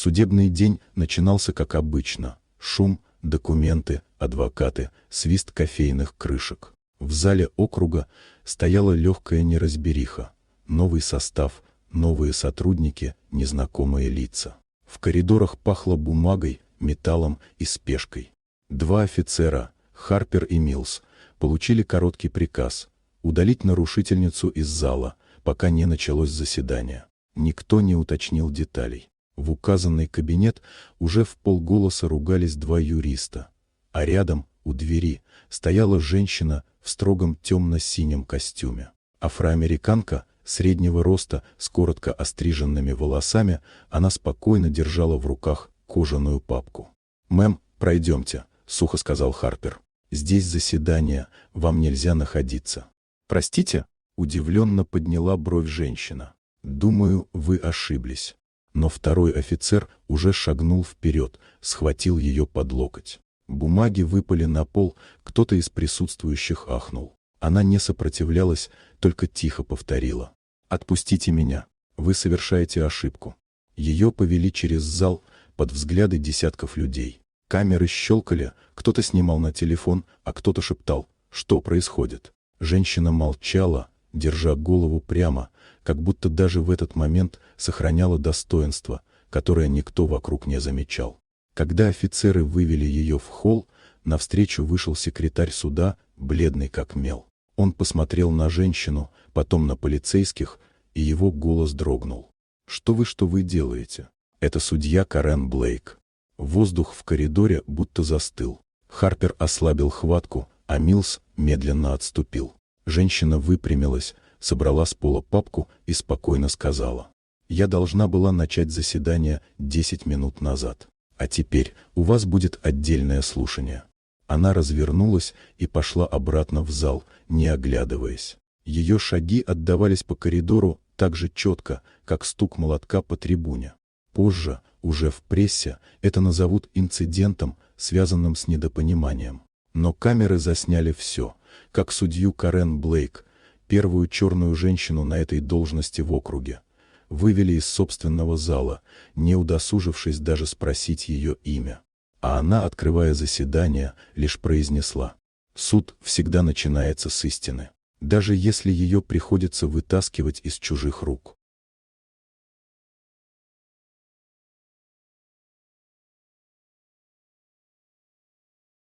Судебный день начинался как обычно. Шум, документы, адвокаты, свист кофейных крышек. В зале округа стояла легкая неразбериха. Новый состав, новые сотрудники, незнакомые лица. В коридорах пахло бумагой, металлом и спешкой. Два офицера, Харпер и Милс, получили короткий приказ – удалить нарушительницу из зала, пока не началось заседание. Никто не уточнил деталей. В указанный кабинет уже вполголоса ругались два юриста. А рядом, у двери, стояла женщина в строгом темно-синем костюме. Афроамериканка, среднего роста, с коротко остриженными волосами, она спокойно держала в руках кожаную папку. «Мэм, пройдемте», — сухо сказал Харпер. «Здесь заседание, вам нельзя находиться». «Простите?» — удивленно подняла бровь женщина. «Думаю, вы ошиблись». Но второй офицер уже шагнул вперед, схватил ее под локоть. Бумаги выпали на пол, кто-то из присутствующих ахнул. Она не сопротивлялась, только тихо повторила: «Отпустите меня, вы совершаете ошибку». Ее повели через зал под взгляды десятков людей. Камеры щелкали, кто-то снимал на телефон, а кто-то шептал: «Что происходит?». Женщина молчала, держа голову прямо, как будто даже в этот момент сохраняла достоинство, которое никто вокруг не замечал. Когда офицеры вывели ее в холл, навстречу вышел секретарь суда, бледный как мел. Он посмотрел на женщину, потом на полицейских, и его голос дрогнул. Что вы делаете? Это судья Карен Блейк». Воздух в коридоре будто застыл. Харпер ослабил хватку, а Милс медленно отступил. Женщина выпрямилась, собрала с пола папку и спокойно сказала: «Я должна была начать заседание 10 минут назад. А теперь у вас будет отдельное слушание». Она развернулась и пошла обратно в зал, не оглядываясь. Ее шаги отдавались по коридору так же четко, как стук молотка по трибуне. Позже, уже в прессе, это назовут инцидентом, связанным с недопониманием. Но камеры засняли все, как судью Карен Блейк, первую черную женщину на этой должности в округе, вывели из собственного зала, не удосужившись даже спросить ее имя. А она, открывая заседание, лишь произнесла: «Суд всегда начинается с истины, даже если ее приходится вытаскивать из чужих рук».